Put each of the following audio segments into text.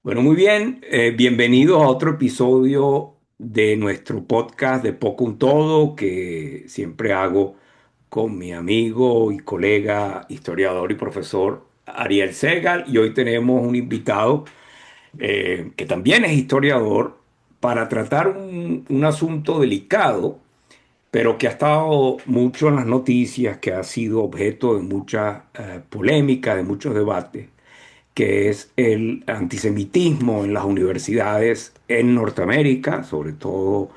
Bueno, muy bien. Bienvenidos a otro episodio de nuestro podcast de Poco un Todo que siempre hago con mi amigo y colega, historiador y profesor Ariel Segal. Y hoy tenemos un invitado que también es historiador para tratar un asunto delicado, pero que ha estado mucho en las noticias, que ha sido objeto de muchas polémicas, de muchos debates, que es el antisemitismo en las universidades en Norteamérica, sobre todo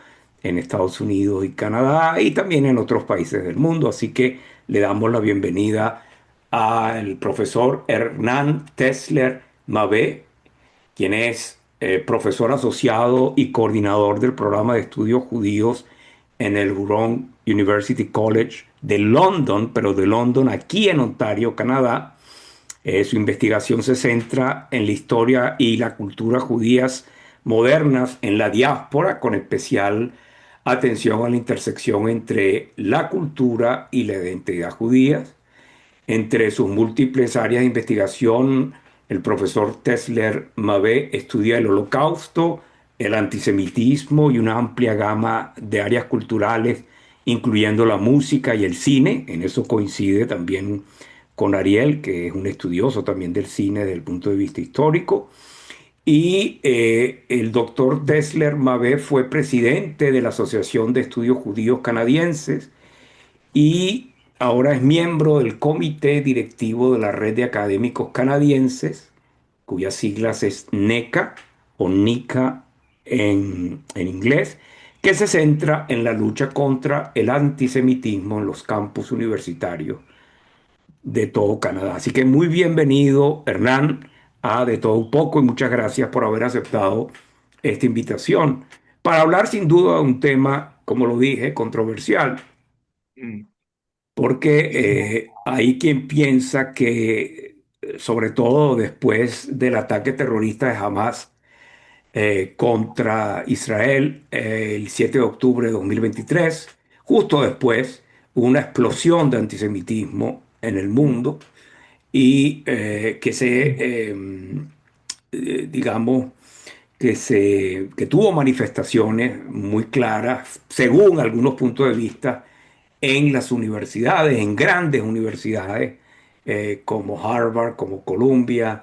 en Estados Unidos y Canadá, y también en otros países del mundo. Así que le damos la bienvenida al profesor Hernán Tesler Mabé, quien es profesor asociado y coordinador del programa de estudios judíos en el Huron University College de London, pero de London aquí en Ontario, Canadá. Su investigación se centra en la historia y la cultura judías modernas en la diáspora, con especial atención a la intersección entre la cultura y la identidad judías. Entre sus múltiples áreas de investigación, el profesor Tesler Mabé estudia el Holocausto, el antisemitismo y una amplia gama de áreas culturales, incluyendo la música y el cine. En eso coincide también con Ariel, que es un estudioso también del cine desde el punto de vista histórico. Y el doctor Tesler Mabé fue presidente de la Asociación de Estudios Judíos Canadienses y ahora es miembro del comité directivo de la Red de Académicos Canadienses, cuyas siglas es NECA o NICA en inglés, que se centra en la lucha contra el antisemitismo en los campus universitarios de todo Canadá. Así que muy bienvenido, Hernán, a De Todo Un Poco, y muchas gracias por haber aceptado esta invitación para hablar sin duda de un tema, como lo dije, controversial, Mm. porque hay quien piensa que, sobre todo después del ataque terrorista de Hamas contra Israel el 7 de octubre de 2023, justo después hubo una explosión de antisemitismo en el mundo y digamos, que tuvo manifestaciones muy claras, según algunos puntos de vista, en las universidades, en grandes universidades, como Harvard, como Columbia,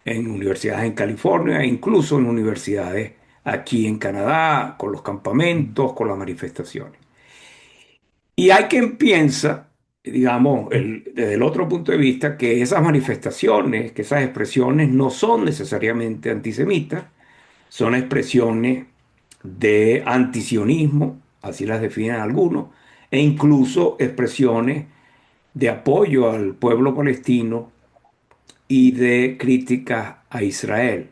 en universidades en California, e incluso en universidades aquí en Canadá, con los campamentos, con las manifestaciones. Y hay quien piensa, digamos, desde el otro punto de vista, que esas manifestaciones, que esas expresiones no son necesariamente antisemitas, son expresiones de antisionismo, así las definen algunos, e incluso expresiones de apoyo al pueblo palestino y de críticas a Israel.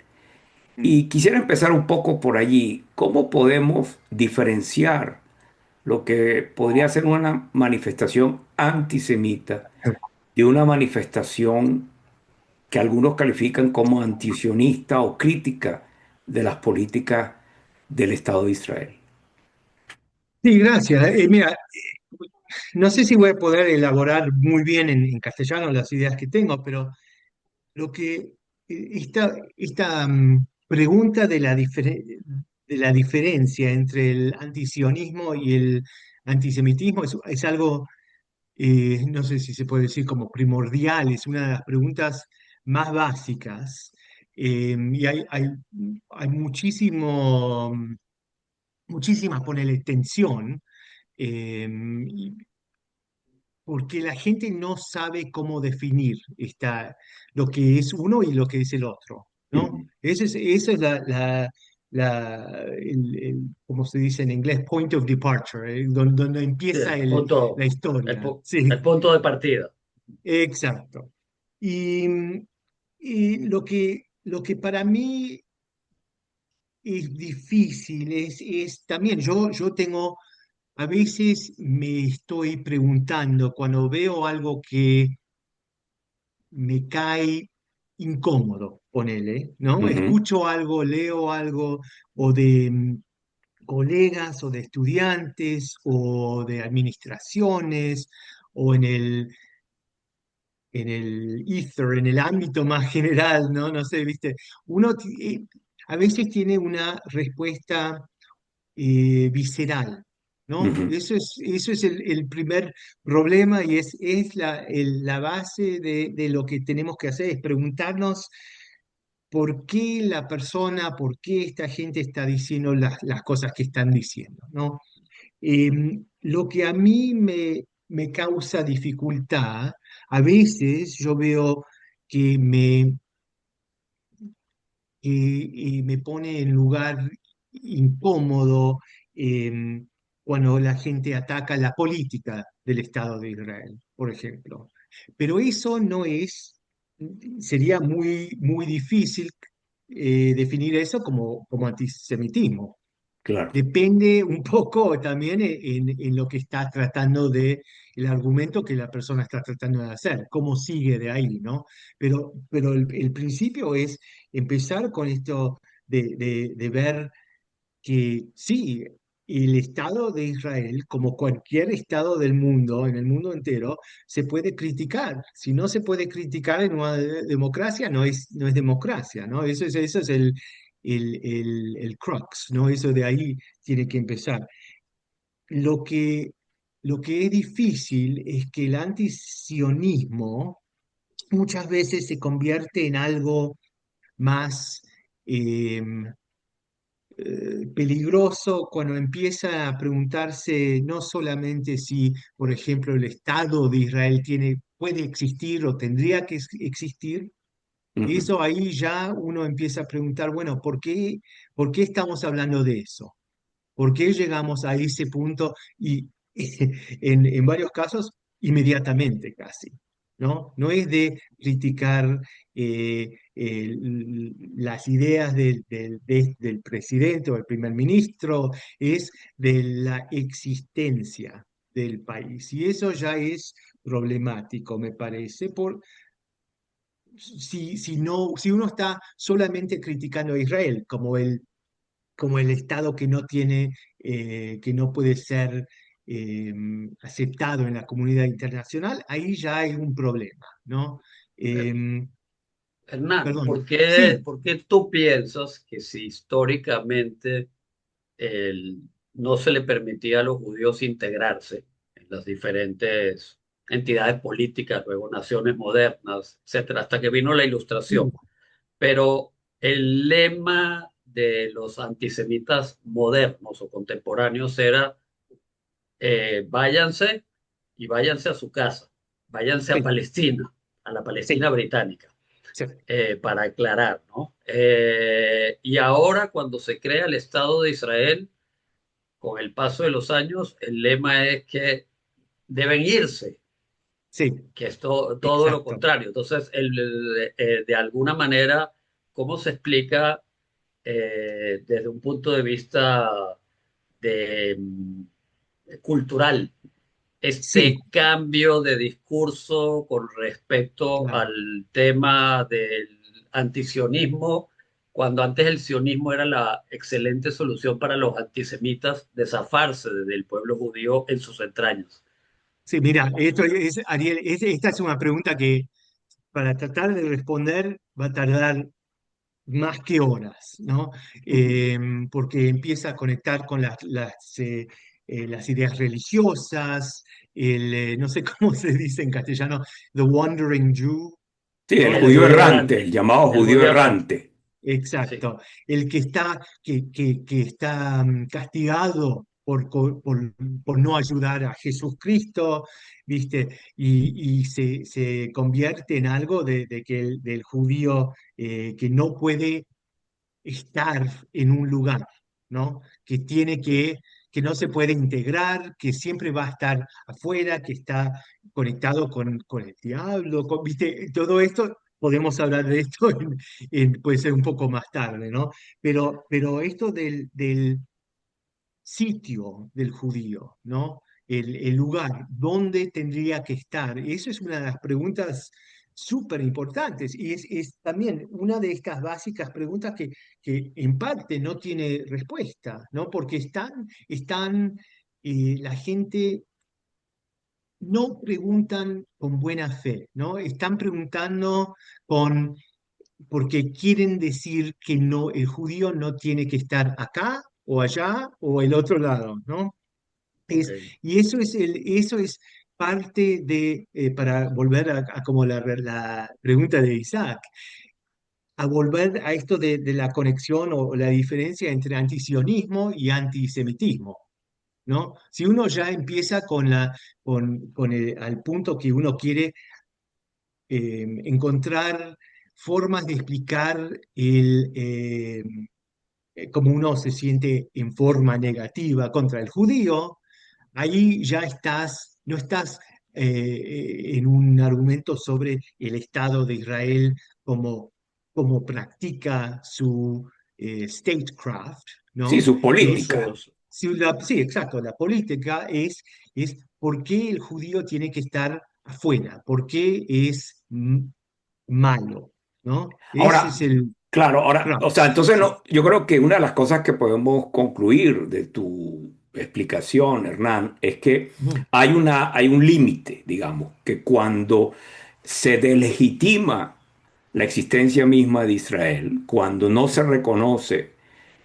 Mm. Y quisiera empezar un poco por allí. ¿Cómo podemos diferenciar lo que podría ser una manifestación antisemita de una manifestación que algunos califican como antisionista o crítica de las políticas del Estado de Israel? Sí, gracias. Mira, no sé si voy a poder elaborar muy bien en castellano las ideas que tengo, pero lo que esta pregunta de de la diferencia entre el antisionismo y el antisemitismo es algo, no sé si se puede decir como primordial, es una de las preguntas más básicas. Y hay muchísima, ponele, tensión, y porque la gente no sabe cómo definir lo que es uno y lo que es el otro, ¿no? Ujú. Esa es como se dice en inglés, point of departure, donde Sí, empieza la el, historia. pu- el Sí, punto de partida. exacto. Y, y lo que para mí es difícil es también, yo tengo. A veces me estoy preguntando cuando veo algo que me cae incómodo, ponele, ¿no? Ujú. Escucho algo, leo algo, o de colegas, o de estudiantes, o de administraciones, o en en el ether, en el ámbito más general, ¿no? No sé, ¿viste? Uno a veces tiene una respuesta visceral, ¿no? Ujú. Eso es el primer problema y es la base de lo que tenemos que hacer, es preguntarnos por qué la persona, por qué esta gente está diciendo las cosas que están diciendo, ¿no? Lo que a mí me causa dificultad, a veces yo veo que me pone en lugar incómodo cuando la gente ataca la política del Estado de Israel, por ejemplo. Pero eso no es, sería muy difícil definir eso como antisemitismo. Claro, Depende un poco también en lo que está tratando el argumento que la persona está tratando de hacer, cómo sigue de ahí, ¿no? Pero el principio es empezar con esto de ver que sí, el Estado de Israel, como cualquier Estado del mundo, en el mundo entero, se puede criticar. Si no se puede criticar en una democracia, no es democracia, ¿no? Eso es el crux, ¿no? Eso de ahí tiene que empezar. Lo que, lo que es difícil es que el antisionismo muchas veces se convierte en algo más peligroso cuando empieza a preguntarse no solamente si, por ejemplo, el Estado de Israel puede existir o tendría que existir. ujú, Eso ahí ya uno empieza a preguntar, bueno, por qué estamos hablando de eso? ¿Por qué llegamos a ese punto? Y en varios casos, inmediatamente casi, ¿no? No es de criticar las ideas del presidente o del primer ministro, es de la existencia del país. Y eso ya es problemático, me parece, si uno está solamente criticando a Israel como el Estado que no tiene, que no puede ser eh, aceptado en la comunidad internacional, ahí ya hay un problema, ¿no? Eh, Eh, Hernán, Perdón, sí, por qué tú piensas que si históricamente no se le permitía a los judíos integrarse en las diferentes entidades políticas, luego naciones modernas, etcétera, hasta que vino la Ilustración? Pero el lema de los antisemitas modernos o contemporáneos era váyanse y váyanse a su casa, váyanse a sí, Palestina, a la Palestina sí, británica, sí, para aclarar, ¿no? Y ahora cuando se crea el Estado de Israel, con el paso de los años, el lema es que deben irse, sí, que es todo lo exacto. contrario. Entonces, de alguna manera, ¿cómo se explica desde un punto de vista de, cultural Sí, este cambio de discurso con respecto claro. al tema del antisionismo, cuando antes el sionismo era la excelente solución para los antisemitas de zafarse del pueblo judío en sus entrañas? Sí, mira, Ariel, esta es una pregunta que para tratar de responder va a tardar más que horas, ¿no? Porque empieza a conectar con las ideas religiosas, no sé cómo se dice en castellano, the wandering Jew, sí, ¿no? el El judío judío errante, errante, el llamado el judío judío errante, errante. sí. Exacto, el que está castigado por no ayudar a Jesucristo, ¿viste? Y se convierte en algo de que del judío que no puede estar en un lugar, ¿no? Que no se puede integrar, que siempre va a estar afuera, que está conectado con el diablo, ¿viste? Todo esto, podemos hablar de esto, puede ser un poco más tarde, ¿no? Pero esto del sitio del judío, ¿no? El lugar, ¿dónde tendría que estar? Eso es una de las preguntas súper importantes y es también una de estas básicas preguntas que en parte no tiene respuesta, ¿no? Porque la gente no preguntan con buena fe, ¿no? Están preguntando con, porque quieren decir que no, el judío no tiene que estar acá o allá o el otro lado, ¿no? Ok, Es, y eso es parte de, para volver a como la pregunta de Isaac, a volver a esto de la conexión o la diferencia entre antisionismo y antisemitismo, ¿no? Si uno ya empieza al punto que uno quiere encontrar formas de explicar cómo uno se siente en forma negativa contra el judío, ahí ya no estás en un argumento sobre el Estado de Israel como, como practica su statecraft, Sí, ¿no? su Que es, política. sí, exacto, la política es por qué el judío tiene que estar afuera, por qué es malo, ¿no? Ese Ahora, es el claro, ahora, o sea, crux, entonces sí. no, yo creo que una de las cosas que podemos concluir de tu explicación, Hernán, es que Ujú, hay un límite, digamos, que cuando se delegitima la existencia misma de Israel, cuando no se reconoce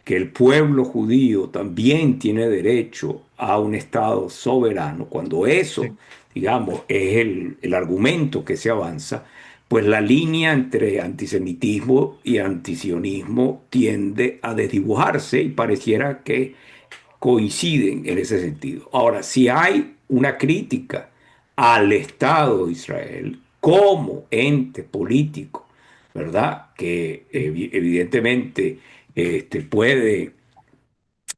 que el pueblo judío también tiene derecho a un Estado soberano, cuando eso, sí, digamos, es el argumento que se avanza, pues la línea entre antisemitismo y antisionismo tiende a desdibujarse y pareciera que coinciden en ese sentido. Ahora, si hay una crítica al Estado de Israel como ente político, ¿verdad? Que sí, evidentemente puede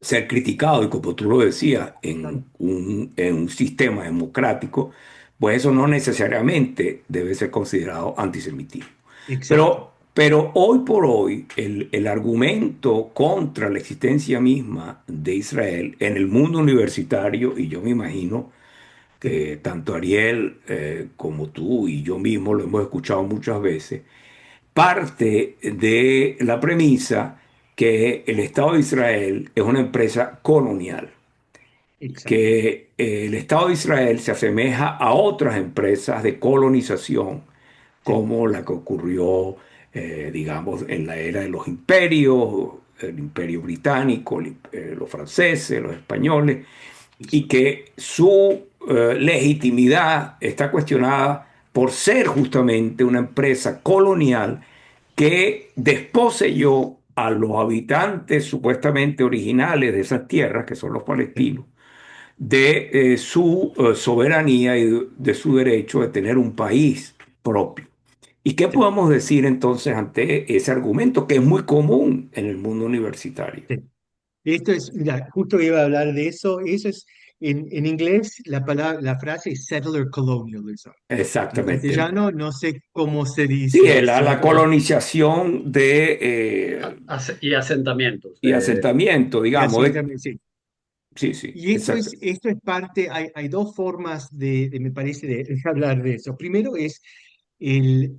ser criticado y como tú lo decías, claro, en un sistema democrático, pues eso no necesariamente debe ser considerado antisemitismo. exacto. Pero hoy por hoy, el argumento contra la existencia misma de Israel en el mundo universitario, y yo me imagino Sí, que tanto Ariel como tú y yo mismo lo hemos escuchado muchas veces, parte de la premisa que el Estado de Israel es una empresa colonial, exacto. que el Estado de Israel se asemeja a otras empresas de colonización, Sí, como la que ocurrió, digamos, en la era de los imperios, el imperio británico, los franceses, los españoles, y exacto. que su legitimidad está cuestionada por ser justamente una empresa colonial que desposeyó a los habitantes supuestamente originales de esas tierras, que son los Sí. palestinos, de su soberanía y de su derecho de tener un país propio. ¿Y qué Sí, podemos decir entonces ante ese argumento que es muy común en el mundo universitario? sí. Esto es, mira, justo iba a hablar de eso. Eso es, en inglés la palabra, la frase es settler colonialism. En Exactamente. castellano no sé cómo se Sí, dice eso, la pero colonización de, Y asentamientos. y asentamiento, y digamos. así también, sí. Sí, sí, Y exacto. esto es parte, hay dos formas me parece, de hablar de eso. Primero es el,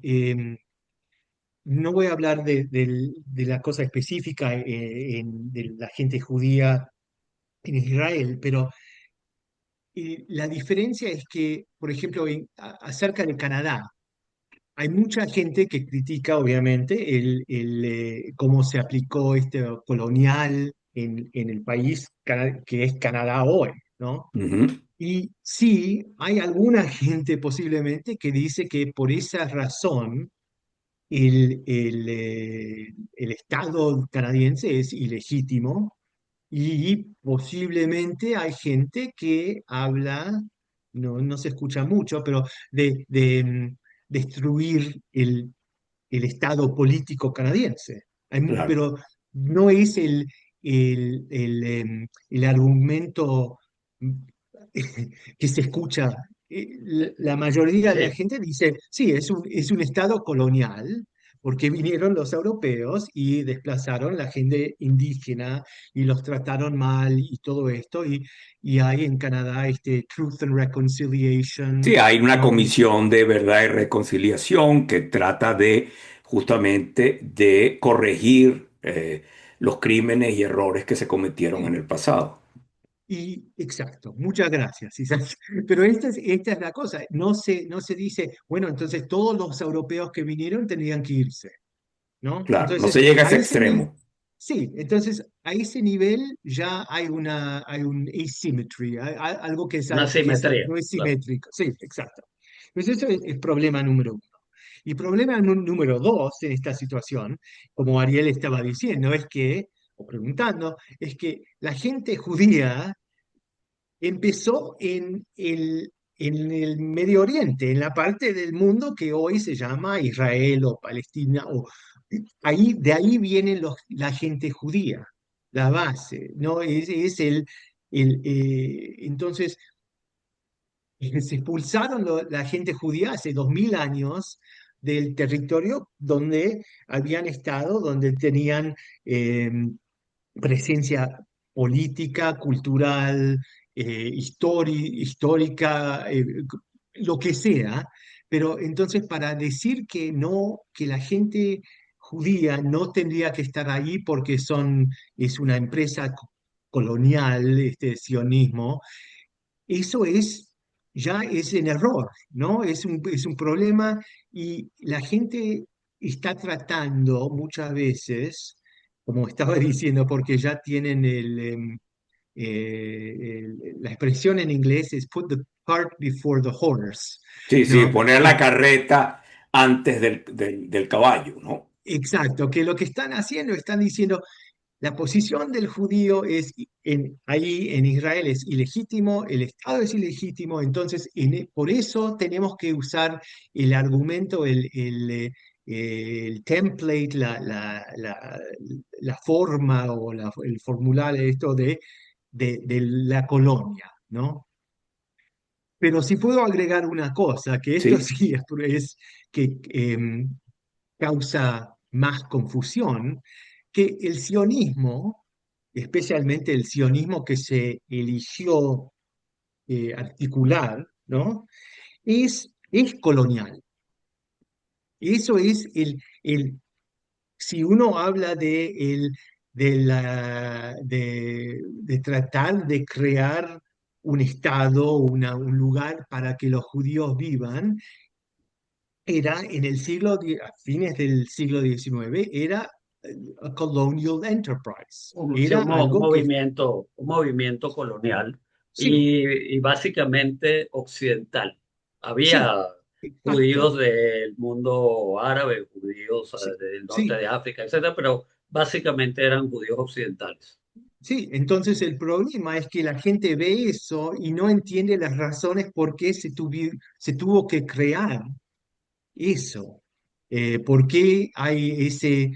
no voy a hablar de la cosa específica de la gente judía en Israel, pero la diferencia es que, por ejemplo, acerca de Canadá, hay mucha gente que critica, obviamente, cómo se aplicó este colonial en el país que es Canadá hoy, ¿no? Ujú, Y sí, hay alguna gente posiblemente que dice que por esa razón el Estado canadiense es ilegítimo y posiblemente hay gente que habla, no se escucha mucho, pero de destruir el Estado político canadiense. claro, Pero no es el argumento mm, que se escucha. La mayoría de la Sí, gente dice, sí, es un Estado colonial, porque vinieron los europeos y desplazaron la gente indígena y los trataron mal y todo esto. Y hay en Canadá este Truth and Reconciliation, sí, hay una ¿no? comisión de verdad y reconciliación que trata de justamente de corregir los crímenes y errores que se cometieron en Sí, el pasado. Y exacto, muchas gracias, Isaac. Pero esta es la cosa, no se dice, bueno, entonces todos los europeos que vinieron tenían que irse, ¿no? Claro, no Entonces, se llega a a ese ese nivel, extremo. sí, entonces a ese nivel ya hay un asymmetry, algo Una simetría, no es claro. simétrico, sí, exacto. Pues eso es problema número uno. Y problema número dos en esta situación, como Ariel estaba diciendo, es que, o preguntando, es que la gente judía empezó en el Medio Oriente, en la parte del mundo que hoy se llama Israel o Palestina, ahí, de ahí viene la gente judía, la base, ¿no? Es entonces, se expulsaron la gente judía hace 2000 años del territorio donde habían estado, donde tenían eh, presencia política, cultural, histórica, lo que sea, pero entonces para decir que no, que la gente judía no tendría que estar ahí porque es una empresa colonial, este sionismo, eso ya es en error, ¿no? Es un problema y la gente está tratando muchas veces, como estaba diciendo, porque ya tienen la expresión en inglés es put the cart before the horse, Sí, sí, ¿no? poner la carreta antes del caballo, ¿no? Exacto, que lo que están haciendo, están diciendo, la posición del judío ahí en Israel es ilegítimo, el Estado es ilegítimo, entonces por eso tenemos que usar el argumento, el template, la forma o el formulario esto de la colonia, ¿no? Pero si puedo agregar una cosa, que esto Sí, sí es que causa más confusión, que el sionismo, especialmente el sionismo que se eligió articular, ¿no? Es colonial. Eso es si uno habla de tratar de crear un estado, un lugar para que los judíos vivan, era en a fines del siglo XIX, era a colonial enterprise. Sí, Era algo que, un movimiento colonial sí, y básicamente occidental. Había sí, judíos exacto, del mundo árabe, judíos sí, del norte sí, de África, etcétera, pero básicamente eran judíos occidentales. sí. Entonces el problema es que la gente ve eso y no entiende las razones por qué se tuvo que crear eso. ¿Por qué hay ese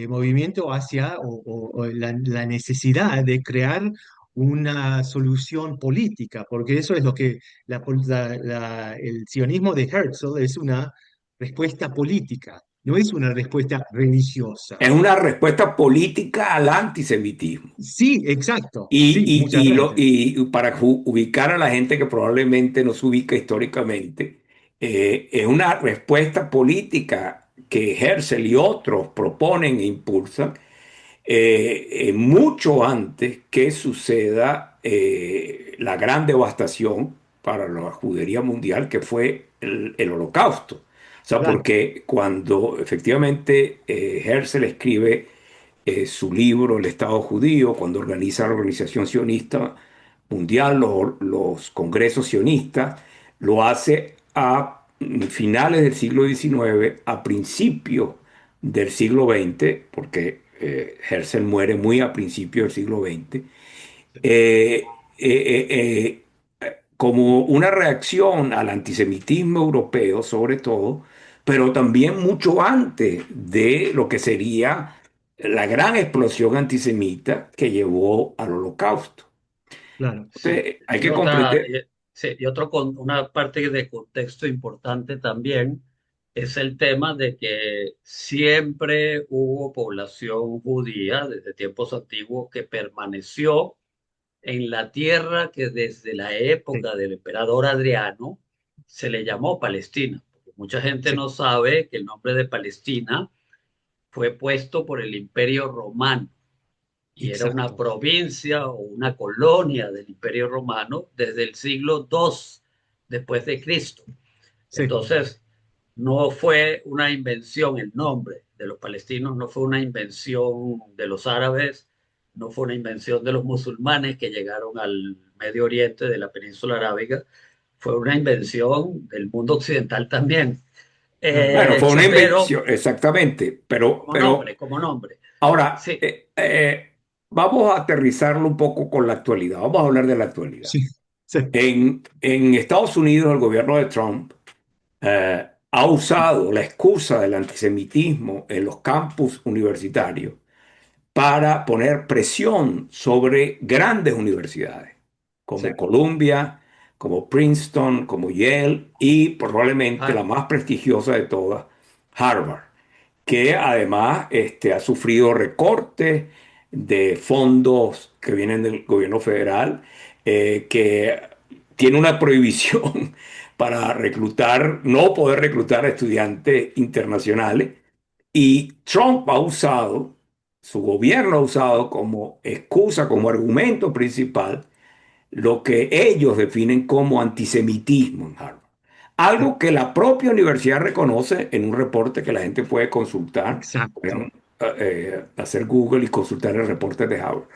movimiento hacia o la necesidad de crear una solución política? Porque eso es lo que el sionismo de Herzl es una respuesta política, no es una respuesta religiosa. es una respuesta política al antisemitismo. Sí, exacto, sí, muchas gracias. Y para ubicar a la gente que probablemente no se ubica históricamente, es una respuesta política que Herzl y otros proponen e impulsan mucho antes que suceda la gran devastación para la judería mundial que fue el Holocausto. O sea, Claro, porque cuando efectivamente Herzl escribe su libro El Estado Judío, cuando organiza la Organización Sionista Mundial, los congresos sionistas, lo hace a finales del siglo XIX, a principios del siglo XX, porque Herzl muere muy a principios del siglo XX, eh, eh, eh, como una reacción al antisemitismo europeo, sobre todo, pero también mucho antes de lo que sería la gran explosión antisemita que llevó al Holocausto. claro, Sí. Entonces, hay que comprender, Sí, y una parte de contexto importante también es el tema de que siempre hubo población judía desde tiempos antiguos que permaneció en la tierra que desde la sí, época del emperador Adriano se le llamó Palestina. Porque mucha gente sí, no sabe que el nombre de Palestina fue puesto por el Imperio Romano y era una exacto. provincia o una colonia del Imperio Romano desde el siglo II después de Cristo. Sí. Entonces, no fue una invención el nombre de los palestinos, no fue una invención de los árabes, no fue una invención de los musulmanes que llegaron al Medio Oriente de la península arábiga, fue una invención del mundo occidental también. Ah, Bueno, fue una Pero invención, exactamente, pero como nombre. ahora Sí, vamos a aterrizarlo un poco con la actualidad. Vamos a hablar de la actualidad. sí, sí, En Estados Unidos, el gobierno de Trump ha usado la excusa del antisemitismo en los campus universitarios para poner presión sobre grandes universidades sí. como Columbia, como Princeton, como Yale y probablemente la Harvard. más prestigiosa de todas, Harvard, que además ha sufrido recortes de fondos que vienen del gobierno federal, que tiene una prohibición para reclutar, no poder reclutar a estudiantes internacionales. Y Trump ha usado, su gobierno ha usado como excusa, como argumento principal, lo que ellos definen como antisemitismo en Harvard. Sí, Algo que la propia universidad reconoce en un reporte que la gente puede consultar, exacto. pueden, hacer Google y consultar el reporte de Harvard.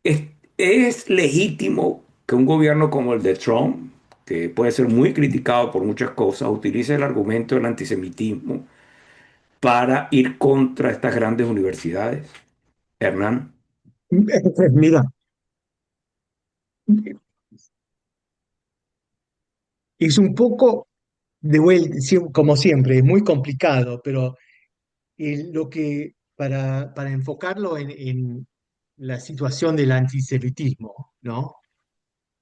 Es, es legítimo que un gobierno como el de Trump, que puede ser muy criticado por muchas cosas, utilice el argumento del antisemitismo para ir contra estas grandes universidades, Hernán. Mira, es un poco de vuelta, como siempre, es muy complicado, pero lo que, para enfocarlo en la situación del antisemitismo, ¿no?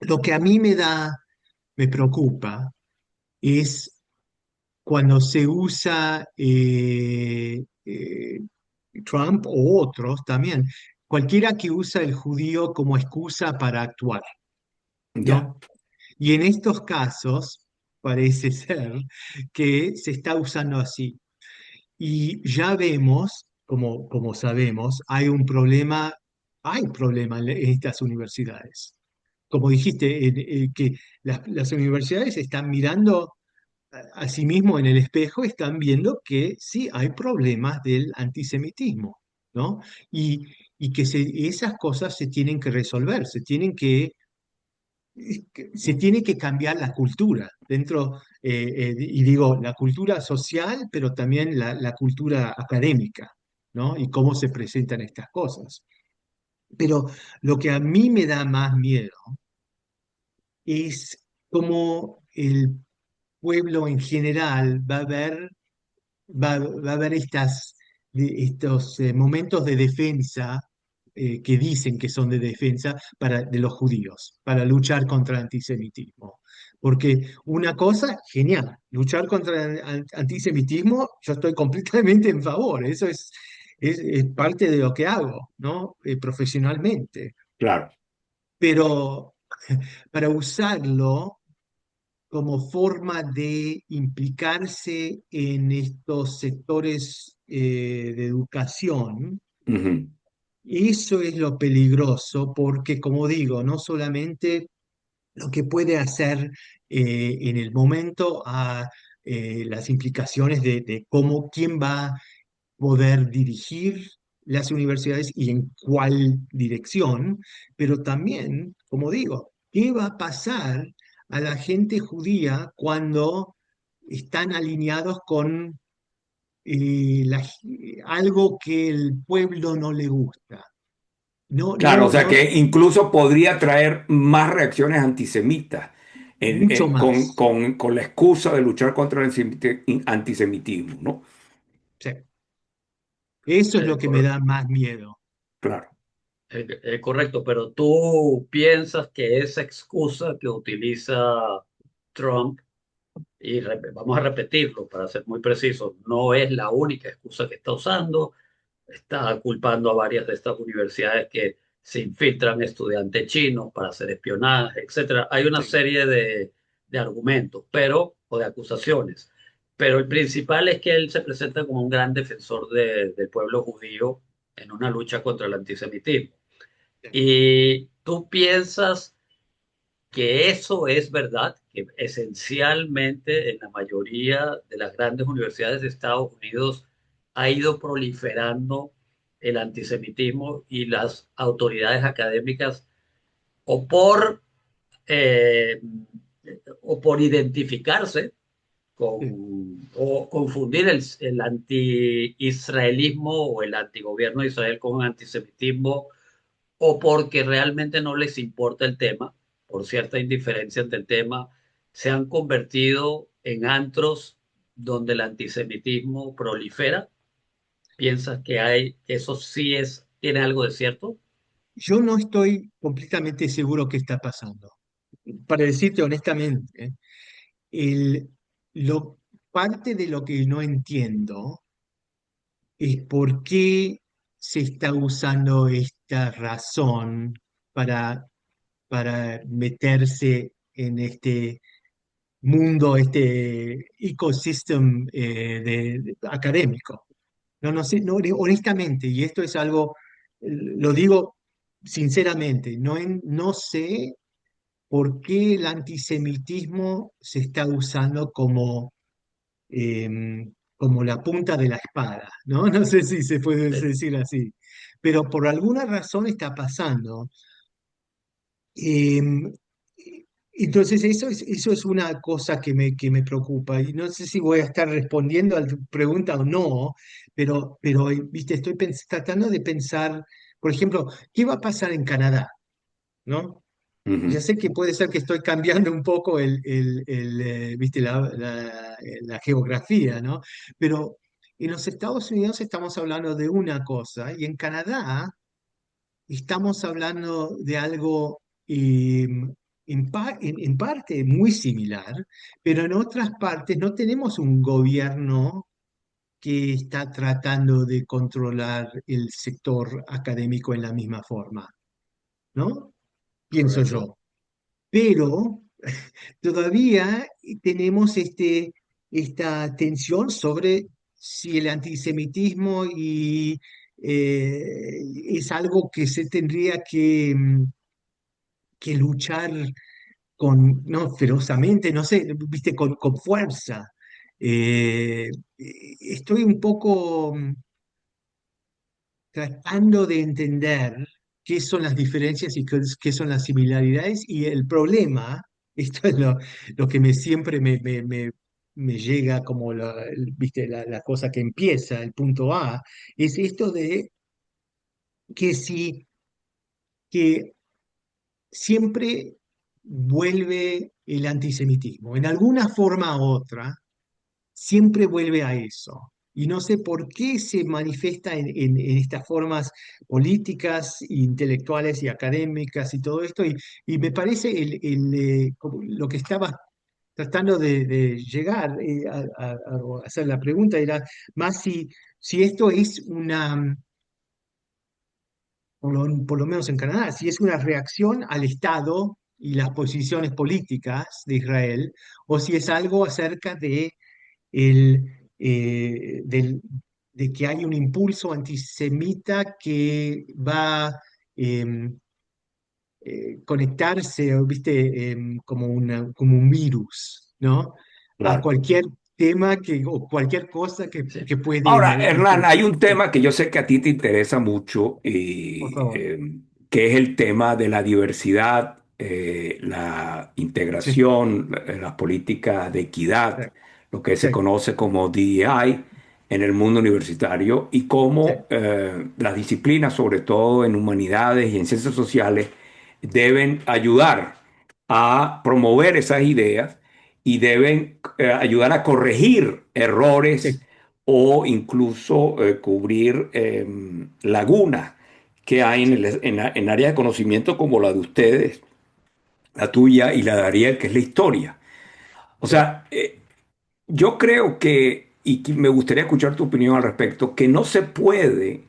Lo que a mí me preocupa es cuando se usa Trump o otros también, cualquiera que usa el judío como excusa para actuar, Ya. ¿no? Y en estos casos parece ser que se está usando así. Y ya vemos, como sabemos, hay problema en estas universidades. Como dijiste, que las universidades están mirando a sí mismo en el espejo, están viendo que sí hay problemas del antisemitismo, ¿no? Y, y que esas cosas se tienen que resolver, se tiene que cambiar la cultura dentro, y digo, la cultura social, pero también la cultura académica, ¿no? Y cómo se presentan estas cosas. Pero lo que a mí me da más miedo es cómo el pueblo en general va a haber estos momentos de defensa, que dicen que son de defensa de los judíos, para luchar contra el antisemitismo. Porque una cosa, genial, luchar contra el antisemitismo, yo estoy completamente en favor, eso es parte de lo que hago, ¿no? Profesionalmente. Claro. Pero para usarlo como forma de implicarse en estos sectores, de educación, Ujú. eso es lo peligroso porque, como digo, no solamente lo que puede hacer, en el momento a las implicaciones de cómo, quién va a poder dirigir las universidades y en cuál dirección, pero también, como digo, ¿qué va a pasar a la gente judía cuando están alineados con algo que el pueblo no le gusta? No, Claro, o no, sea no, que incluso podría traer más reacciones antisemitas mucho más. con la excusa de luchar contra el antisemitismo, ¿no? Sí. Eso es lo eh, que me cor- da más miedo. Claro. correcto, pero tú piensas que esa excusa que utiliza Trump, y vamos a repetirlo para ser muy precisos, no es la única excusa que está usando. Está culpando a varias de estas universidades que se infiltran estudiantes chinos para hacer espionaje, etcétera. Hay una Sí, serie de argumentos, o de acusaciones. Pero el principal es que él se presenta como un gran defensor del pueblo judío en una lucha contra el antisemitismo. ¿Y tú piensas que eso es verdad? Que esencialmente en la mayoría de las grandes universidades de Estados Unidos ha ido proliferando el antisemitismo y las autoridades académicas o por, eh, o por identificarse Sí. o confundir el anti-israelismo o el antigobierno de Israel con antisemitismo, o porque realmente no les importa el tema, por cierta indiferencia ante el tema, se han convertido en antros donde el antisemitismo prolifera? ¿Piensas que eso sí tiene algo de cierto? Yo no estoy completamente seguro qué está pasando. Para decirte honestamente, el, lo, parte de lo que no entiendo es por qué se está usando esta razón para, para meterse en este mundo, este ecosystem académico. No, no sé, no, honestamente, y esto es algo, lo digo sinceramente, no sé por qué el antisemitismo se está usando como la punta de la espada, ¿no? No sé si se puede Sí, decir así, pero por alguna razón está pasando. Em, entonces, eso es una cosa que me preocupa. Y no sé si voy a estar respondiendo a tu pregunta o no, pero viste, estoy tratando de pensar, por ejemplo, ¿qué va a pasar en Canadá? ¿No? Ya Ujú. sé que puede ser que estoy cambiando un poco viste, la geografía, ¿no? Pero en los Estados Unidos estamos hablando de una cosa y en Canadá estamos hablando de algo en parte muy similar, pero en otras partes no tenemos un gobierno que está tratando de controlar el sector académico en la misma forma, ¿no? Pienso correcto. yo. Pero todavía tenemos esta tensión sobre si el antisemitismo es algo que se tendría que luchar no, ferozmente, no sé, viste, con fuerza. Estoy un poco tratando de entender qué son las diferencias y qué son las similaridades y el problema, esto es lo que siempre me llega como ¿viste? La cosa que empieza, el punto A, es esto de que si que siempre vuelve el antisemitismo, en alguna forma u otra siempre vuelve a eso. Y no sé por qué se manifiesta en estas formas políticas, intelectuales y académicas y todo esto. Y me parece como lo que estaba tratando de llegar a hacer la pregunta era más si esto es por lo menos en Canadá, si es una reacción al Estado y las posiciones políticas de Israel, o si es algo acerca el, eh, del- de que hay un impulso antisemita que va em, conectarse, o, ¿viste? Como un virus, ¿no? A Claro. cualquier tema o cualquier cosa Sí. que puede Ahora, Hernán, hay un sí, tema que yo sé que a ti te interesa mucho por y favor. que es el tema de la diversidad, la Sí, integración, las políticas de sí, equidad, lo que se sí, conoce como DEI en el mundo universitario y sí, cómo las disciplinas, sobre todo en humanidades y en ciencias sociales, deben ayudar a promover esas ideas y deben ayudar a corregir errores sí, o incluso cubrir lagunas que hay en áreas de conocimiento como la de ustedes, la tuya y la de Ariel, que es la historia. O sí. sea, yo creo que me gustaría escuchar tu opinión al respecto, que no se puede,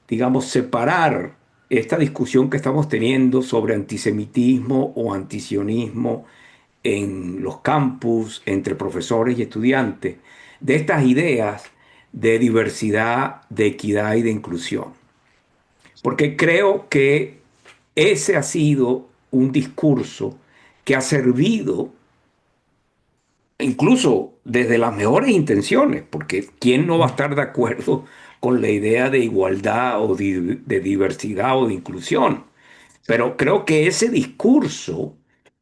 digamos, separar esta discusión que estamos teniendo sobre antisemitismo o antisionismo en los campus, entre profesores y estudiantes, de estas ideas de diversidad, de equidad y de inclusión. porque creo que ese ha sido un discurso que ha servido incluso desde las mejores intenciones, porque ¿quién no va a Mm, estar de acuerdo con la idea de igualdad o de diversidad o de inclusión? sí. Pero creo que ese discurso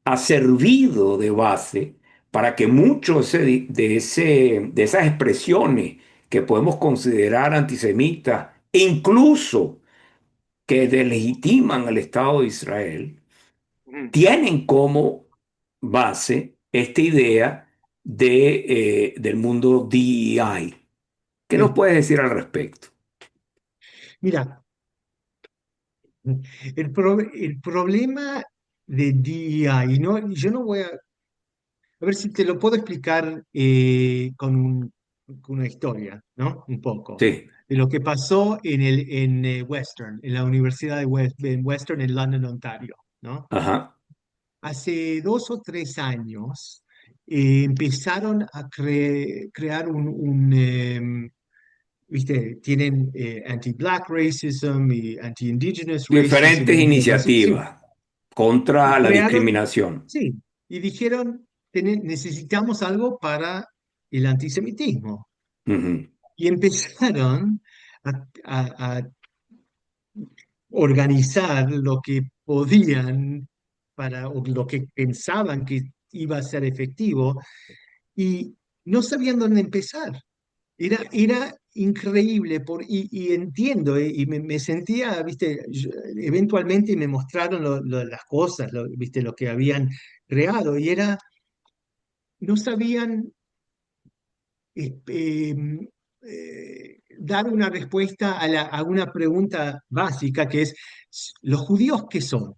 ha servido de base para que muchos de esas expresiones que podemos considerar antisemitas, e incluso que deslegitiman al Estado de Israel, Mm, tienen como base esta idea del mundo DEI. ¿Qué nos sí. puedes decir al respecto? Mira, el problema de DEI, y no, yo no voy a ver si te lo puedo explicar con una historia, ¿no? Un poco. Sí, De lo que pasó en Western, en la Universidad en Western, en London, Ontario, ¿no? ajá. Hace 2 o 3 años empezaron a crear ¿viste? Tienen anti-black racism y anti-indigenous racism. Diferentes Sí, iniciativas y contra la crearon, discriminación. sí, y dijeron, necesitamos algo para el antisemitismo". Ujú. Y empezaron a organizar lo que podían o lo que pensaban que iba a ser efectivo y no sabían dónde empezar. Era increíble y entiendo, y me sentía, viste, eventualmente me mostraron las cosas, viste, lo que habían creado y no sabían dar una respuesta a una pregunta básica que es, ¿los judíos qué son?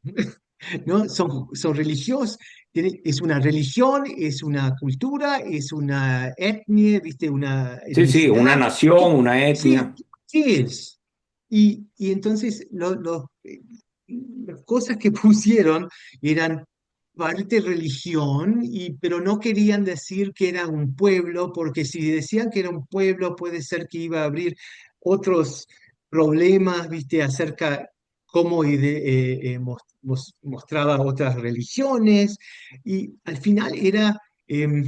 ¿No? ¿Son religiosos? ¿Es una religión? ¿Es una cultura? ¿Es una etnia? ¿Viste? ¿Una Sí, sí, una etnicidad? nación, ¿Qué, una sí, etnia. qué es? Y entonces las cosas que pusieron eran parte religión, pero no querían decir que era un pueblo, porque si decían que era un pueblo, puede ser que iba a abrir otros problemas, viste, acerca cómo mostraba otras religiones, y al final em,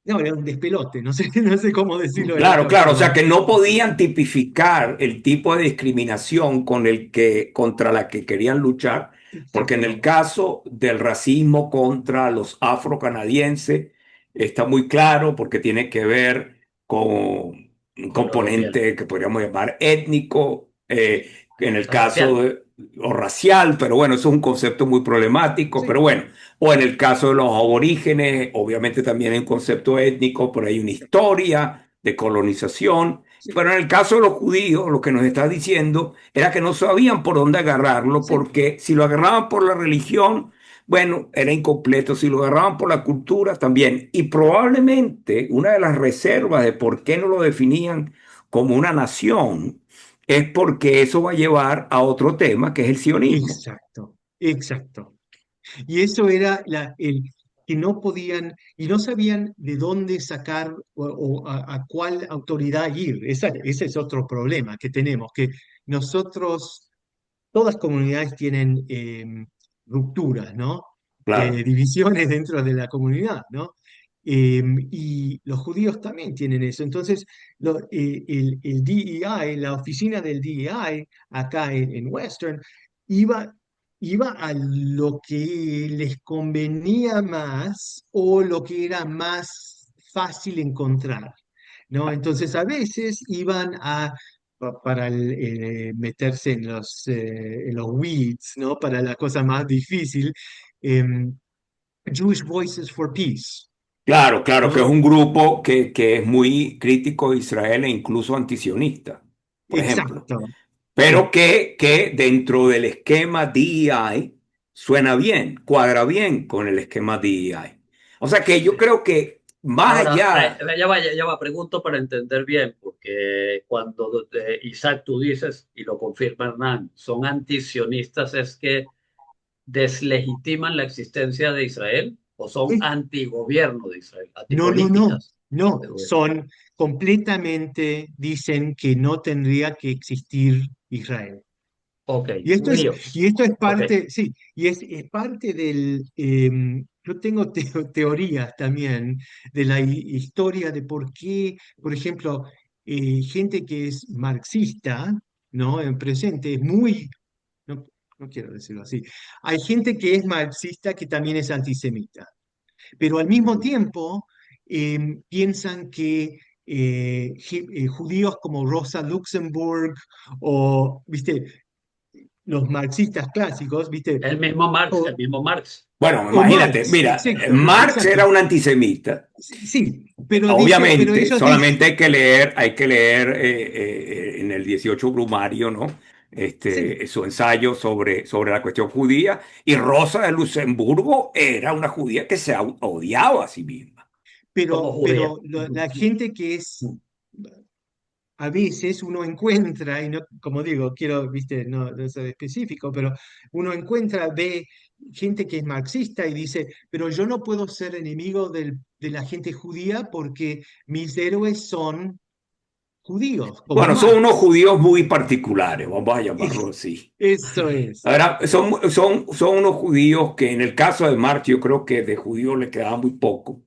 no, era un despelote, no sé, no sé cómo decirlo de Claro, otra claro, o sea forma. que no podían tipificar el tipo de discriminación contra la que querían luchar, porque en el Exacto. caso del racismo contra los afrocanadienses está muy claro porque tiene que ver con un Color de piel, componente que podríamos llamar étnico, en el caso racial. o racial, pero bueno, eso es un concepto muy problemático, pero Sí, bueno. O en el caso de los aborígenes, obviamente también hay un concepto étnico, pero hay una historia de colonización. sí, Pero en el caso de los judíos, lo que nos está diciendo era que no sabían por dónde agarrarlo, sí, porque si lo agarraban por la religión, bueno, era incompleto. Si lo agarraban por la cultura, también. Y probablemente una de las reservas de por qué no lo definían como una nación es porque eso va a llevar a otro tema, que es el sionismo. exacto, exacto. Y eso era el que no podían y no sabían de dónde sacar o a cuál autoridad ir. Ese es otro problema que tenemos, que nosotros, todas comunidades tienen rupturas, ¿no? Claro. Divisiones dentro de la comunidad, ¿no? Y los judíos también tienen eso. Entonces, el DEI, la oficina del DEI acá en Western, iba, iba a lo que les convenía más o lo que era más fácil encontrar, ¿no? Entonces, a veces iban para meterse en los weeds, ¿no? Para la cosa más difícil, em, Jewish Voices for Peace, Claro, claro, que es ¿no? un grupo que es muy crítico de Israel e incluso antisionista, por ejemplo, Exacto, pero sí, que dentro del esquema DEI suena bien, cuadra bien con el esquema DEI. O sea que yo creo que más Ahora, allá, ya va, pregunto para entender bien, porque cuando Isaac tú dices, y lo confirma Hernán, son antisionistas, ¿es que deslegitiman la existencia de Israel o son sí. antigobierno de Israel, No, no, no, antipolíticas de no, gobierno? son completamente, dicen que no tendría que existir Israel. Ok, Y esto es, judíos. y esto es Ok. parte, sí, y es parte del, yo tengo teorías también de la historia de por qué, por ejemplo, gente que es marxista, ¿no? En presente es muy, no, no quiero decirlo así, hay gente que es marxista que también es antisemita, pero al mismo tiempo piensan que judíos como Rosa Luxemburg o, viste, los marxistas clásicos, ¿viste? El O, mismo Marx. Bueno, o imagínate, Marx, mira, exacto, Marx exacto. era un antisemita. Sí, sí, pero dice, pero Obviamente, ellos dicen, solamente hay que leer en el 18 Brumario, ¿no? sí, Su ensayo sobre la cuestión judía. Y Rosa de Luxemburgo era una judía que se odiaba a sí misma. Como pero judía. la gente que es, a veces uno encuentra, y no, como digo, quiero, viste, no ser específico, pero uno encuentra, ve gente que es marxista y dice, pero yo no puedo ser enemigo de la gente judía porque mis héroes son judíos, como Bueno, son unos Marx. judíos muy particulares, vamos a llamarlo así. Eso es. Ahora, son unos judíos que en el caso de Marx yo creo que de judío le quedaba muy poco,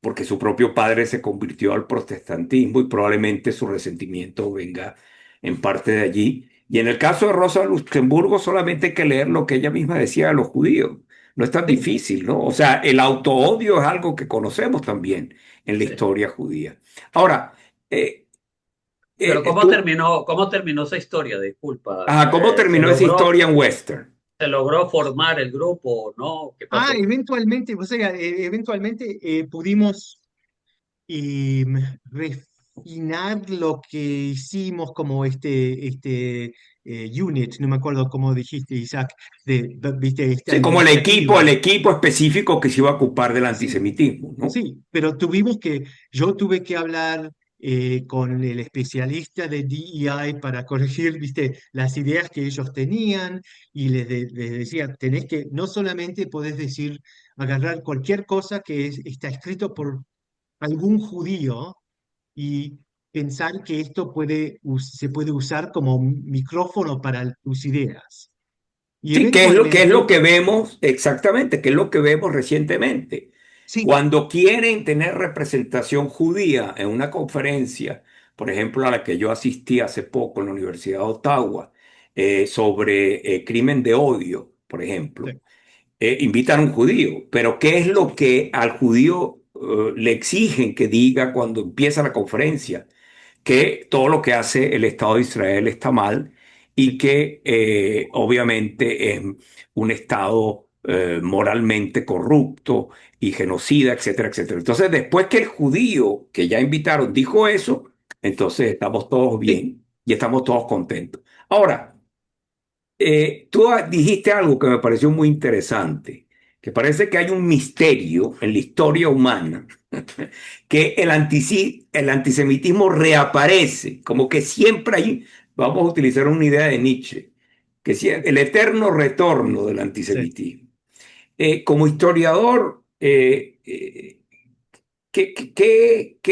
porque su propio padre se convirtió al protestantismo y probablemente su resentimiento venga en parte de allí. Y en el caso de Rosa Luxemburgo solamente hay que leer lo que ella misma decía de los judíos. No es tan Sí, difícil, ¿no? O sea, el autoodio es algo que conocemos también en la Sí. historia judía. Ahora, eh, Pero tú, cómo terminó esa historia? Disculpa. ¿cómo terminó esa historia en Western? Se logró formar el grupo, ¿no? ¿Qué pasó? eventualmente, o sea, eventualmente pudimos eh, refinar lo que hicimos como este unit, no me acuerdo cómo dijiste, Isaac, viste, esta Sí, como el iniciativa. equipo específico que se iba a ocupar del Sí, antisemitismo, ¿no? sí, pero yo tuve que hablar con el especialista de DEI para corregir, viste, las ideas que ellos tenían y les decía, tenés que, no solamente podés decir, agarrar cualquier cosa que está escrito por algún judío y pensar que esto se puede usar como un micrófono para tus ideas. Y Sí, qué es lo eventualmente, que vemos exactamente, qué es lo que vemos recientemente. sí, Cuando quieren tener representación judía en una conferencia, por ejemplo, a la que yo asistí hace poco en la Universidad de Ottawa, sobre crimen de odio, por ejemplo, sí, invitan a un judío, pero ¿qué es lo que al judío le exigen que diga cuando empieza la conferencia? Que todo lo que hace el Estado de Israel está mal y sí, que obviamente es un Estado moralmente corrupto y genocida, etcétera, etcétera. Entonces, después que el judío que ya invitaron dijo eso, entonces estamos todos sí, bien y estamos todos contentos. Ahora, tú dijiste algo que me pareció muy interesante, que parece que hay un misterio en la historia humana, que el antisemitismo reaparece, como que siempre hay, vamos a utilizar una idea de Nietzsche, que el eterno retorno del sí. antisemitismo. Como historiador, ¿qué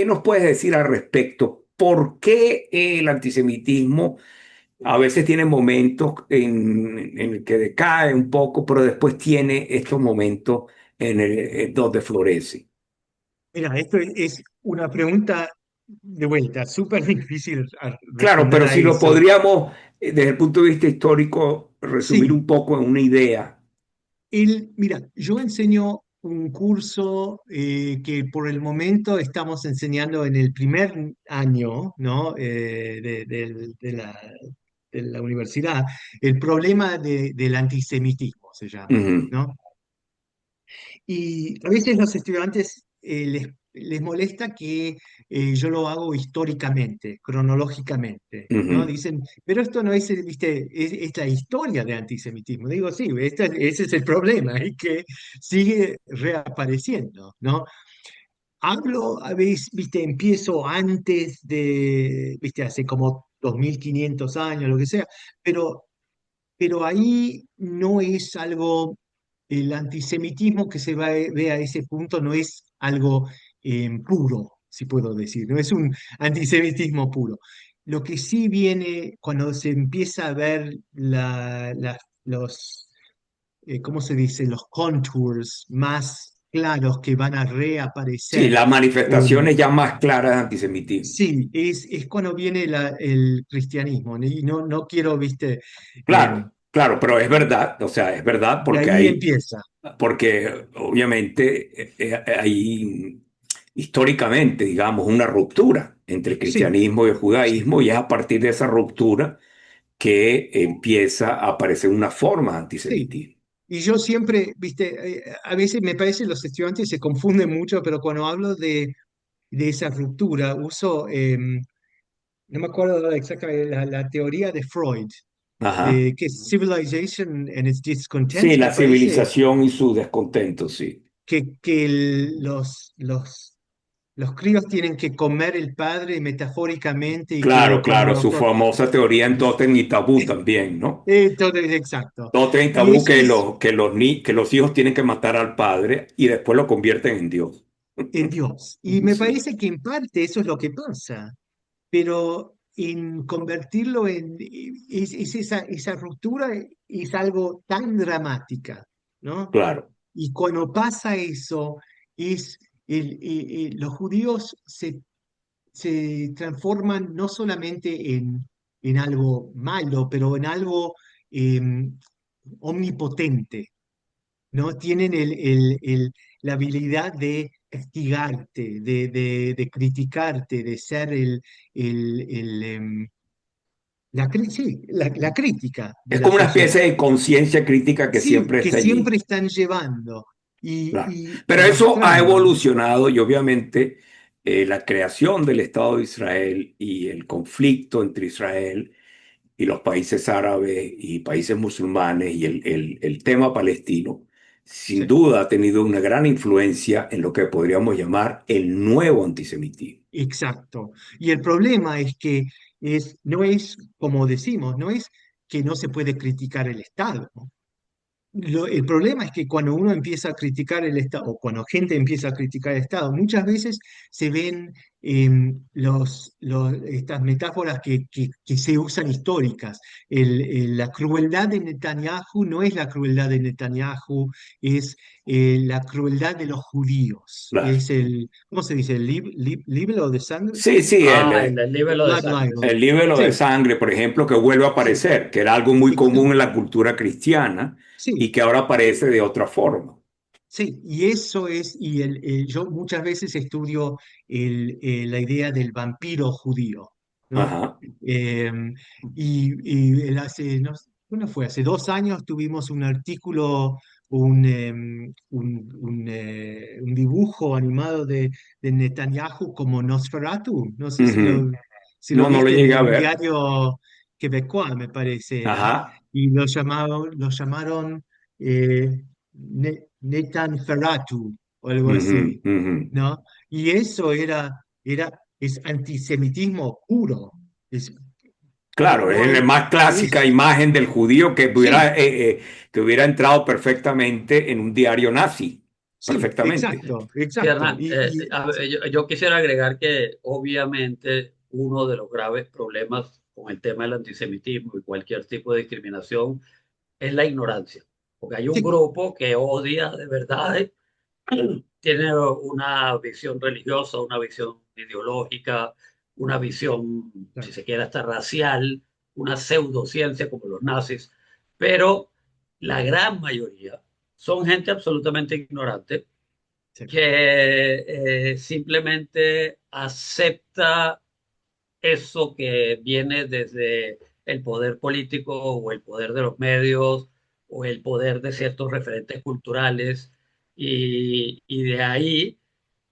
nos puedes decir al respecto? ¿Por qué el antisemitismo a veces tiene momentos en el que decae un poco, pero después tiene estos momentos en donde florece? Mira, esto es una pregunta de vuelta, súper difícil Claro, responder pero a si lo eso. podríamos, desde el punto de vista histórico, resumir un Sí, poco en una idea. mira, yo enseño un curso que por el momento estamos enseñando en el primer año, ¿no? De la universidad, el problema del antisemitismo se llama, Ujú, ¿no? Y a veces los estudiantes les molesta que yo lo hago históricamente, cronológicamente, ¿no? ujú. Dicen, pero esto no es, viste, es la historia de antisemitismo. Digo, sí, ese es el problema, y que sigue reapareciendo, ¿no? Hablo, a veces, viste, empiezo antes viste, hace como 2500 años, lo que sea, pero ahí no es algo, el antisemitismo que ve a ese punto no es algo puro, si puedo decir, no es un antisemitismo puro. lo que sí viene cuando se empieza a ver los, ¿cómo se dice? Los contours más claros que van a Sí, reaparecer. las en- manifestaciones ya más claras de antisemitismo. sí, es cuando viene el cristianismo. Y no quiero, viste, Claro, claro, pero es verdad, o sea, es verdad y ahí empieza. porque obviamente hay históricamente, digamos, una ruptura entre el Sí, cristianismo y el sí, judaísmo y es a partir de esa ruptura que empieza a aparecer una forma de sí. antisemitismo. Y yo siempre, viste, a veces me parece que los estudiantes se confunden mucho, pero cuando hablo de esa ruptura, uso, no me acuerdo exactamente, la teoría de Freud, Ajá. que es Civilization and its Sí, Discontents, la me parece, civilización y su descontento, sí. que los críos tienen que comer el padre metafóricamente y que Claro, cuando claro, los... su famosa teoría en Totem y Tabú también, ¿no? Entonces, exacto. Totem y Y Tabú eso es que los hijos tienen que matar al padre y después lo convierten en Dios. en Dios. Y me Sí, parece que en parte eso es lo que pasa, pero en convertirlo en... esa ruptura es algo tan dramática, ¿no? claro. Y cuando pasa eso, es los judíos se transforman no solamente en algo malo, pero en algo omnipotente, ¿no? Tienen la habilidad de castigarte, de criticarte, de ser sí, la crítica de Es la como una sociedad. especie de conciencia crítica que Sí, siempre que está allí. siempre están llevando Claro. y Pero eso ha mostrando. evolucionado y obviamente la creación del Estado de Israel y el conflicto entre Israel y los países árabes y países musulmanes y el tema palestino, sin Sí. duda ha tenido una gran influencia en lo que podríamos llamar el nuevo antisemitismo. Exacto. Y el problema es que no es, como decimos, no es que no se puede criticar el Estado. El problema es que cuando uno empieza a criticar el Estado, o cuando gente empieza a criticar el Estado, muchas veces se ven estas metáforas que se usan históricas. La crueldad de Netanyahu no es la crueldad de Netanyahu, es la crueldad de los judíos. Claro. Es ¿cómo se dice? ¿Libelo de sangre? Sí, sí, Ah, el libelo de Blood sangre, libel. sí. el libelo de Sí, sangre, por ejemplo, que vuelve a sí, aparecer, que era algo muy común en exacto. la cultura cristiana y Sí, que ahora aparece de otra forma. sí, y eso es, yo muchas veces estudio la idea del vampiro judío, ¿no? Ajá. Eh, hace, no sé, ¿cuándo fue? Hace 2 años tuvimos un artículo, un dibujo animado de Netanyahu como Nosferatu. No sé Ujú. si lo No, no lo viste llegué a en un ver. diario quebecois, me parece era, Ajá. y lo llamaron Netan Ferratu o algo Ujú, así, ujú. ¿no? Y eso es antisemitismo puro. Es, no, Claro, no es la hay, más clásica es, imagen del judío sí, que hubiera entrado perfectamente en un diario nazi. sí, Perfectamente. exacto, Sí, exacto. Hernán, a ver, yo quisiera agregar que obviamente uno de los graves problemas con el tema del antisemitismo y cualquier tipo de discriminación es la ignorancia, porque hay un Sí, grupo que odia de verdad, tiene una visión religiosa, una visión ideológica, una visión, si claro, se quiere, hasta racial, una pseudociencia como los nazis, pero la gran mayoría son gente absolutamente ignorante sí, que simplemente acepta eso que viene desde el poder político o el poder de los medios o el poder de ciertos referentes culturales y de ahí,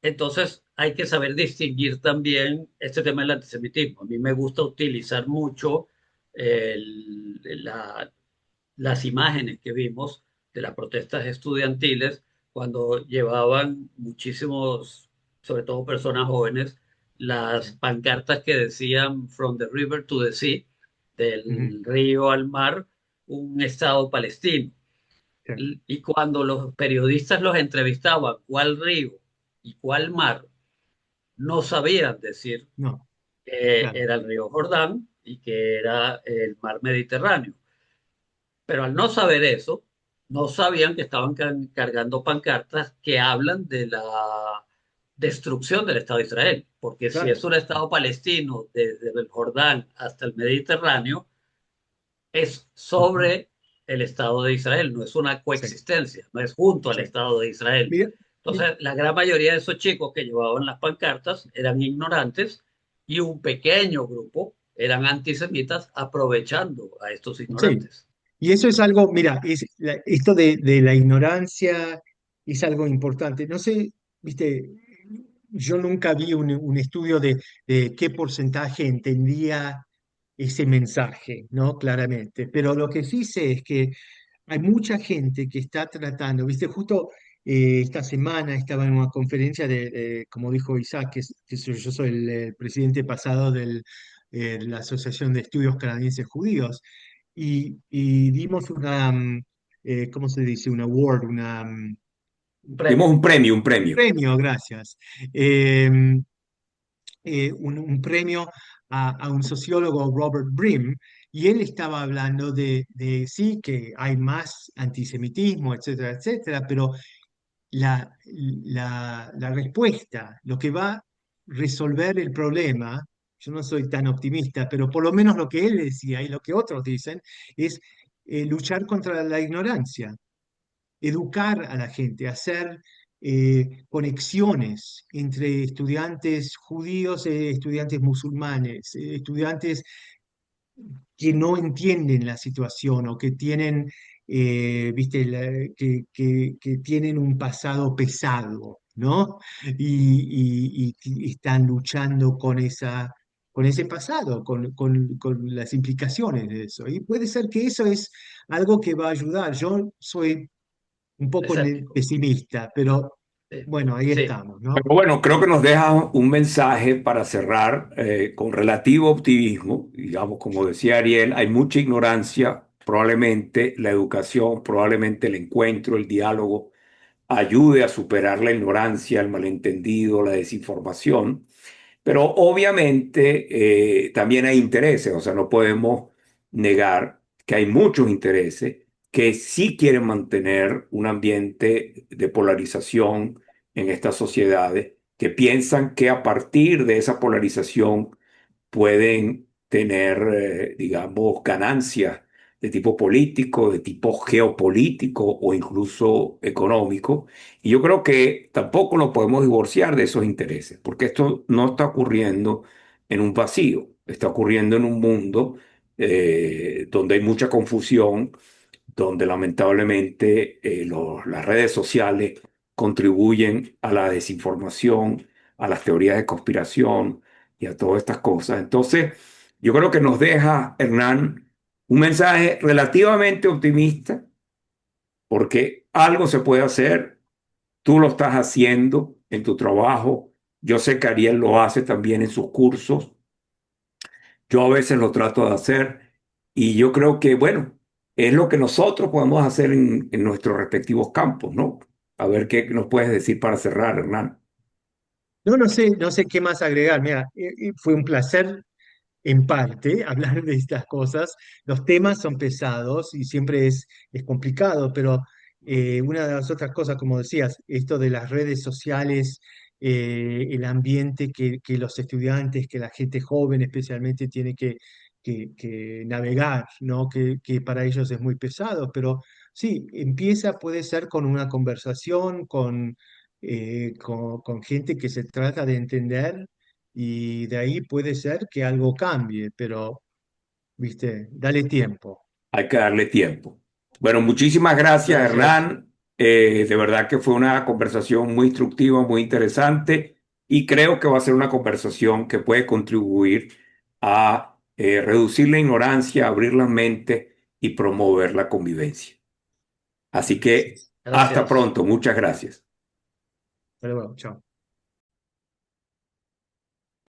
entonces hay que saber distinguir también este tema del antisemitismo. A mí me gusta utilizar mucho el- la, las imágenes que vimos de las protestas estudiantiles cuando llevaban muchísimos, sobre todo personas jóvenes, las sí, pancartas que decían From the River to the Sea, ujú, del río al mar, un estado palestino. sí, Y cuando los periodistas los entrevistaban, cuál río y cuál mar, no sabían decir no, que claro, era el río Jordán y que era el mar Mediterráneo. Pero al no saber eso, no sabían que estaban cargando pancartas que hablan de la destrucción del Estado de Israel, porque si claro, es un Estado palestino desde el Jordán hasta el Mediterráneo, es ujú, sobre el Estado de Israel, no es una sí, coexistencia, no es junto al sí. Estado de Israel. Mira, Entonces, la gran mayoría de esos chicos que llevaban las pancartas eran ignorantes y un pequeño grupo eran antisemitas aprovechando a estos sí, ignorantes. y eso es algo, mira, esto de la ignorancia es algo importante. No sé, viste, yo nunca vi un estudio de qué porcentaje entendía ese mensaje, ¿no? Claramente. Pero lo que sí sé es que hay mucha gente que está tratando, viste, justo esta semana estaba en una conferencia como dijo Isaac, yo soy el presidente pasado de la Asociación de Estudios Canadienses Judíos, y dimos ¿cómo se dice? Un award, Un Dimos premio. un un premio. premio, gracias. Eh, un premio a un sociólogo, Robert Brim, y él estaba hablando de sí, que hay más antisemitismo, etcétera, etcétera, pero la respuesta, lo que va a resolver el problema, yo no soy tan optimista, pero por lo menos lo que él decía y lo que otros dicen, es luchar contra la ignorancia, educar a la gente, hacer conexiones entre estudiantes judíos, estudiantes musulmanes, estudiantes que no entienden la situación o que tienen, viste, que tienen un pasado pesado, ¿no? Y están luchando con ese pasado, con las implicaciones de eso. Y puede ser que eso es algo que va a ayudar. Yo soy un poco Escéptico. pesimista, pero Sí, bueno, ahí sí, estamos, Pero ¿no? bueno, creo que nos deja un mensaje para cerrar con relativo optimismo. Digamos, como decía Ariel, hay mucha ignorancia. Probablemente la educación, probablemente el encuentro, el diálogo ayude a superar la ignorancia, el malentendido, la desinformación. Pero obviamente también hay intereses, o sea, no podemos negar que hay muchos intereses que sí quieren mantener un ambiente de polarización en estas sociedades, que piensan que a partir de esa polarización pueden tener, digamos, ganancias de tipo político, de tipo geopolítico o incluso económico. Y yo creo que tampoco nos podemos divorciar de esos intereses, porque esto no está ocurriendo en un vacío, está ocurriendo en un mundo donde hay mucha confusión, donde lamentablemente las redes sociales contribuyen a la desinformación, a las teorías de conspiración y a todas estas cosas. Entonces, yo creo que nos deja, Hernán, un mensaje relativamente optimista, porque algo se puede hacer, tú lo estás haciendo en tu trabajo, yo sé que Ariel lo hace también en sus cursos, yo a veces lo trato de hacer y yo creo que, bueno, es lo que nosotros podemos hacer en nuestros respectivos campos, ¿no? A ver qué nos puedes decir para cerrar, Hernán. No, no sé qué más agregar. Mira, fue un placer en parte hablar de estas cosas. Los temas son pesados y siempre es complicado, pero una de las otras cosas, como decías, esto de las redes sociales, el ambiente que los estudiantes, que la gente joven especialmente tiene que navegar, ¿no? Que para ellos es muy pesado, pero sí, empieza, puede ser con una conversación, con gente que se trata de entender y de ahí puede ser que algo cambie, pero, viste, dale tiempo. Hay que darle tiempo. Bueno, muchísimas gracias, Gracias. Hernán. De verdad que fue una conversación muy instructiva, muy interesante y creo que va a ser una conversación que puede contribuir a reducir la ignorancia, abrir la mente y promover la convivencia. Así que hasta gracias. pronto. Muchas gracias. Hasta luego, chao.